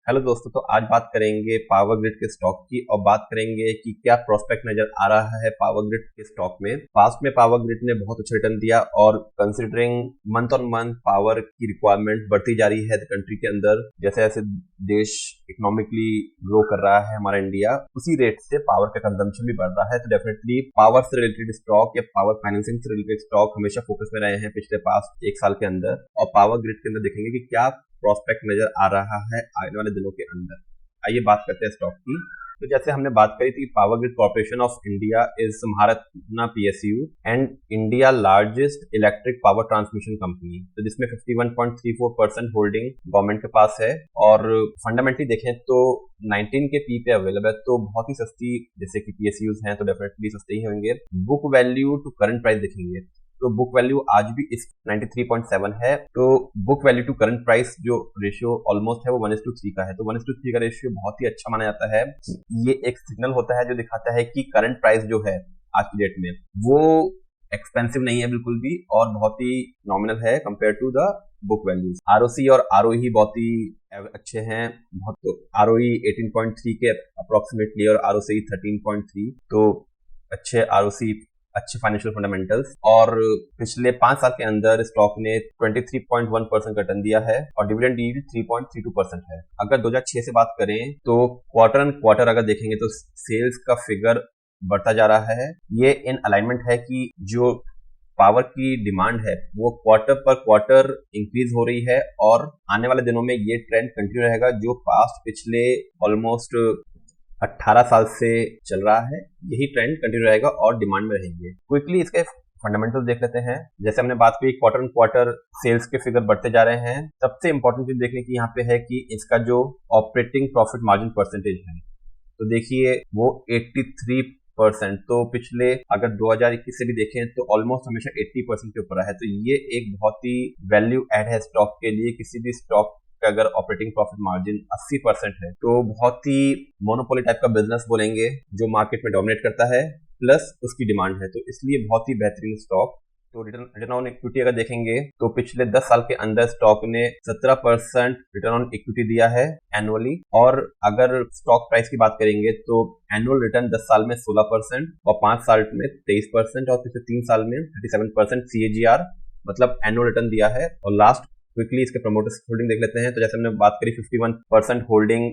Hello दोस्तों, तो आज बात करेंगे पावर ग्रिड के स्टॉक की और बात करेंगे कि क्या प्रोस्पेक्ट नजर आ रहा है पावर ग्रिड के स्टॉक में। पास्ट में पावर ग्रिड ने बहुत अच्छा रिटर्न दिया और considering month on month power की रिक्वायरमेंट बढ़ती जा रही है कंट्री के अंदर, जैसे जैसे देश इकोनॉमिकली ग्रो कर रहा है हमारा इंडिया, उसी रेट से पावर का कंजम्पशन भी बढ़ रहा है। तो डेफिनेटली पावर से रिलेटेड स्टॉक या पावर फाइनेंसिंग से रिलेटेड स्टॉक हमेशा फोकस में रहे हैं पिछले पास्ट एक साल के अंदर, और पावर ग्रिड के अंदर देखेंगे कि क्या प्रोस्पेक्ट नजर आ रहा है आने वाले दिनों के अंदर। आइए बात करते हैं स्टॉक की। तो जैसे हमने बात करी थी, power grid corporation of India is Maharatna PSU and India largest electric power transmission company, तो जिसमें 51.34% होल्डिंग गवर्नमेंट के पास है। और फंडामेंटली देखें तो 19 के पी पे अवेलेबल है, तो बहुत ही सस्ती, जैसे कि पीएसयूज हैं तो डेफिनेटली सस्ते ही होंगे। Book value to current price देखेंगे तो बुक वैल्यू आज भी इस 93.7 है, तो book value to current price जो रेशियो ऑलमोस्ट है वो 1:3 का है। तो 1:3 का रेशियो बहुत ही अच्छा माना जाता है। ये एक सिग्नल होता है जो दिखाता है कि करंट प्राइस जो है आज की डेट में वो एक्सपेंसिव नहीं है बिल्कुल भी, और बहुत ही नॉमिनल है compare to the book values. ROC और आरओई बहुत ही अच्छे हैं, बहुत। तो आरओई 18.3 के अप्रोक्सीमेटली और आरओसी 13.3, तो अच्छे आरओसी, अच्छे फाइनेंशियल फंडामेंटल्स। और पिछले 5 साल के अंदर स्टॉक ने 23.1% का रिटर्न दिया है और डिविडेंड यील्ड 3.32% है। अगर 2006 से बात करें तो क्वार्टर एंड क्वार्टर अगर देखेंगे तो सेल्स का फिगर बढ़ता जा रहा है। ये इन अलाइनमेंट है कि जो पावर की डिमांड है वो क्वार्टर पर क्वार्टर इंक्रीज हो रही है, और आने वाले दिनों में ये ट्रेंड कंटिन्यू रहेगा जो पास्ट पिछले ऑलमोस्ट 18 साल से चल रहा है। यही ट्रेंड कंटिन्यू रहेगा और डिमांड में रहेंगे। क्विकली इसके फंडामेंटल्स देख लेते हैं। जैसे हमने बात की, क्वार्टर एंड क्वार्टर सेल्स के फिगर बढ़ते जा रहे हैं। सबसे इंपॉर्टेंट चीज देखने की यहाँ पे है कि इसका जो ऑपरेटिंग प्रॉफिट मार्जिन परसेंटेज है, तो देखिए वो 83%, तो पिछले अगर 2021 से भी देखें तो ऑलमोस्ट हमेशा 80% के ऊपर है। तो ये एक बहुत ही वैल्यू एड है स्टॉक के लिए। किसी भी स्टॉक का अगर ऑपरेटिंग प्रॉफिट मार्जिन 80% है तो बहुत ही मोनोपोली टाइप का बिजनेस बोलेंगे जो मार्केट में डोमिनेट करता है, प्लस उसकी डिमांड है, तो इसलिए बहुत ही बेहतरीन स्टॉक। तो रिटर्न ऑन इक्विटी अगर देखेंगे तो पिछले 10 साल के अंदर स्टॉक ने 17% रिटर्न ऑन इक्विटी दिया है एनुअली। और अगर स्टॉक प्राइस की बात करेंगे तो एनुअल रिटर्न 10 साल में 16% और 5 साल में 23% और पिछले 3 साल में 37% CAGR मतलब एनुअल रिटर्न दिया है। और लास्ट क्विकली इसके प्रमोटर्स होल्डिंग देख लेते हैं। तो जैसे हमने बात करी, 51% होल्डिंग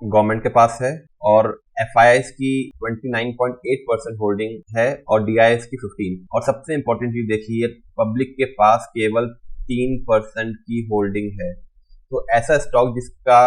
गवर्नमेंट के पास है, और FIIs की 29.8% होल्डिंग है, और DIIs की 15। और सबसे इंपॉर्टेंट चीज देखिए, पब्लिक के पास केवल 3% की होल्डिंग है। तो ऐसा स्टॉक जिसका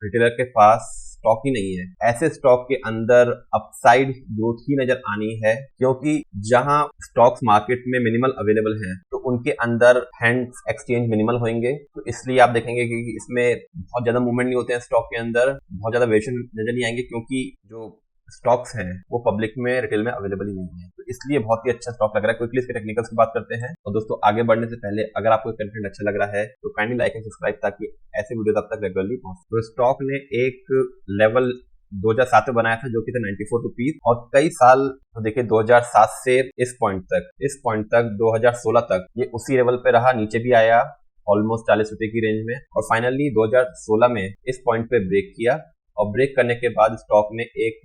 रिटेलर के पास स्टॉक ही नहीं है, ऐसे स्टॉक के अंदर अपसाइड ग्रोथ ही नजर आनी है, क्योंकि जहां स्टॉक्स मार्केट में मिनिमल अवेलेबल हैं तो उनके अंदर हैंड्स एक्सचेंज मिनिमल होंगे। तो इसलिए आप देखेंगे कि इसमें बहुत ज्यादा मूवमेंट नहीं होते हैं स्टॉक के अंदर, बहुत ज्यादा वेरिएशन नजर नहीं आएंगे, क्योंकि जो स्टॉक्स हैं वो पब्लिक में, रिटेल में अवेलेबल ही नहीं है। तो इसलिए बहुत ही अच्छा स्टॉक लग रहा है। क्विकली इसके टेक्निकल्स की बात करते हैं। और दोस्तों, आगे बढ़ने से पहले अगर आपको कंटेंट अच्छा लग रहा है तो काइंडली लाइक एंड सब्सक्राइब, ताकि ऐसे वीडियोस आप तक रेगुलरली पहुंचे। तो स्टॉक ने एक लेवल 2007 में बनाया था जो कि था 94 रुपीज, और कई साल, तो देखिए 2007 से इस पॉइंट तक 2016 तक ये उसी लेवल पे रहा, नीचे भी आया ऑलमोस्ट 40 रुपए की रेंज में, और फाइनली 2016 में इस पॉइंट पे ब्रेक किया। और ब्रेक करने के बाद स्टॉक ने एक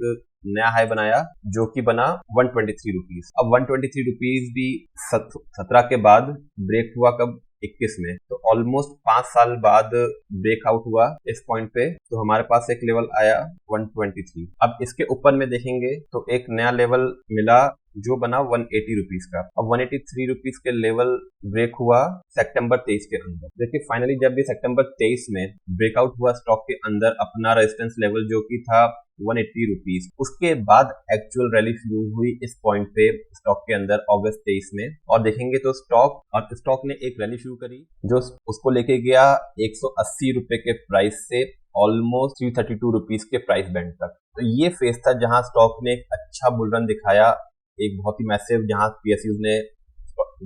नया हाई बनाया जो कि बना 123 रुपीज। अब 123 रुपीज भी 17 के बाद ब्रेक हुआ कब, 21 में, तो ऑलमोस्ट 5 साल बाद ब्रेकआउट हुआ इस पॉइंट पे। तो हमारे पास एक लेवल आया 123। अब इसके ऊपर में देखेंगे तो एक नया लेवल मिला जो बना 180 रुपीज का। अब 183 रुपीज के लेवल ब्रेक हुआ सितंबर 23 के अंदर। देखिए फाइनली जब भी सितंबर 23 में ब्रेकआउट हुआ स्टॉक के अंदर अपना रेजिस्टेंस लेवल जो कि था 180 रुपीज, उसके बाद एक्चुअल रैली शुरू हुई इस पॉइंट पे स्टॉक के अंदर अगस्त 23 में। और देखेंगे तो स्टॉक ने एक रैली शुरू करी जो उसको लेके गया 180 रुपए के प्राइस से ऑलमोस्ट 332 रुपीज के प्राइस बैंड तक। तो ये फेज था जहां स्टॉक ने एक अच्छा बुल रन दिखाया, एक बहुत ही मैसिव, जहां पीएसयूज ने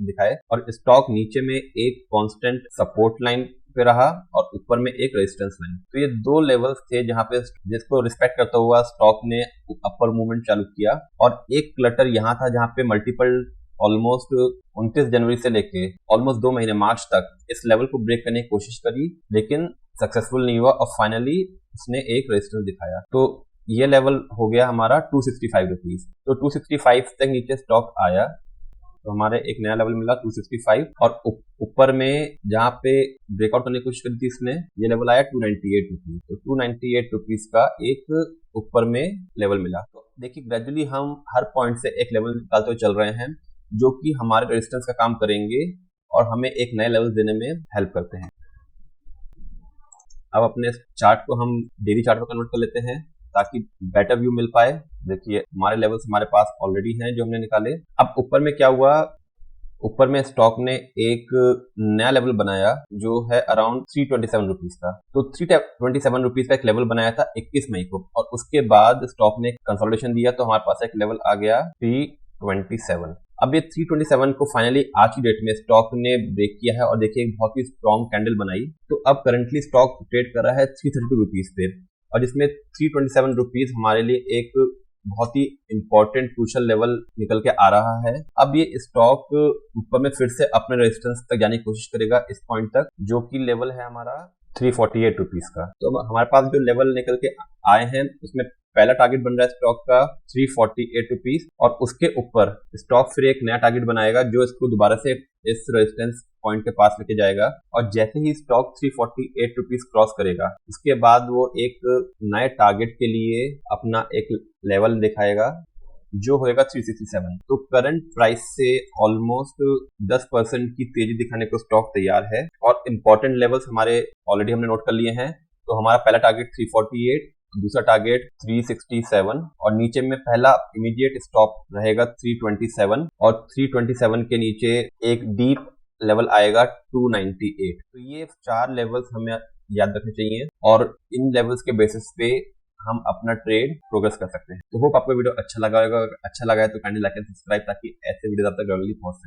दिखाए, और स्टॉक नीचे में एक कांस्टेंट सपोर्ट लाइन पे रहा और ऊपर में एक रेजिस्टेंस लाइन। तो ये दो लेवल्स थे जहां पे जिसको रिस्पेक्ट करता हुआ स्टॉक ने अपर मूवमेंट चालू किया। और एक क्लटर यहाँ था जहां पे मल्टीपल ऑलमोस्ट 29 जनवरी से लेके ऑलमोस्ट 2 महीने मार्च तक इस लेवल को ब्रेक करने की कोशिश करी, लेकिन सक्सेसफुल नहीं हुआ और फाइनली उसने एक रेजिस्टेंस दिखाया। तो ये लेवल हो गया हमारा 265 रुपीज। तो 265 तक नीचे स्टॉक आया तो हमारे एक नया लेवल मिला 265 और ऊपर में जहाँ पे ब्रेकआउट करने की कोशिश करी थी इसने, ये लेवल आया 298 रुपीज। तो 298 रुपीज का एक ऊपर में लेवल मिला। तो देखिए ग्रेजुअली हम हर पॉइंट से एक लेवल निकालते हुए चल रहे हैं जो कि हमारे रेजिस्टेंस का काम करेंगे और हमें एक नए लेवल देने में हेल्प करते हैं। अब अपने चार्ट को हम डेली चार्ट में कन्वर्ट कर लेते हैं ताकि बेटर व्यू मिल पाए। देखिए हमारे लेवल्स हमारे पास ऑलरेडी हैं जो हमने निकाले। अब ऊपर में क्या हुआ, ऊपर में स्टॉक ने एक नया लेवल बनाया जो है अराउंड 327 रुपीज का। तो 327 रुपीज का एक लेवल बनाया था 21 मई को और उसके बाद स्टॉक ने कंसोलिडेशन दिया तो हमारे पास एक लेवल आ गया 327। अब ये 327 को फाइनली आज की डेट में स्टॉक ने ब्रेक किया है और देखिए एक बहुत ही स्ट्रॉन्ग कैंडल बनाई। तो अब करंटली स्टॉक ट्रेड कर रहा है 332 रुपीज पे और जिसमें 327 रुपीज हमारे लिए एक बहुत ही इंपॉर्टेंट क्रूशियल लेवल निकल के आ रहा है। अब ये स्टॉक ऊपर में फिर से अपने रेजिस्टेंस तक जाने की कोशिश करेगा इस पॉइंट तक जो कि लेवल है हमारा 348 रुपीज का। तो हमारे पास जो लेवल निकल के आए हैं उसमें पहला टारगेट बन रहा है स्टॉक का 348 रुपीज और उसके ऊपर स्टॉक फिर एक नया टारगेट बनाएगा जो इसको दोबारा से इस रेजिस्टेंस पॉइंट के पास लेके जाएगा और जैसे ही स्टॉक 348 रुपीज क्रॉस करेगा उसके बाद वो एक नए टारगेट के लिए अपना एक लेवल दिखाएगा जो होएगा 367। तो करंट प्राइस से ऑलमोस्ट 10% की तेजी दिखाने को स्टॉक तैयार है और इंपॉर्टेंट लेवल्स हमारे ऑलरेडी हमने नोट कर लिए हैं। तो हमारा पहला टारगेट 348, दूसरा टारगेट 367 और नीचे में पहला इमीडिएट स्टॉप रहेगा 327 और 327 के नीचे एक डीप लेवल आएगा 298। तो ये 4 लेवल्स हमें याद रखने चाहिए और इन लेवल्स के बेसिस पे हम अपना ट्रेड प्रोग्रेस कर सकते हैं। तो होप आपको वीडियो अच्छा लगा है तो काइंडली लाइक एंड सब्सक्राइब ताकि ऐसे वीडियो आप तक रेगुलरली पहुंच सके।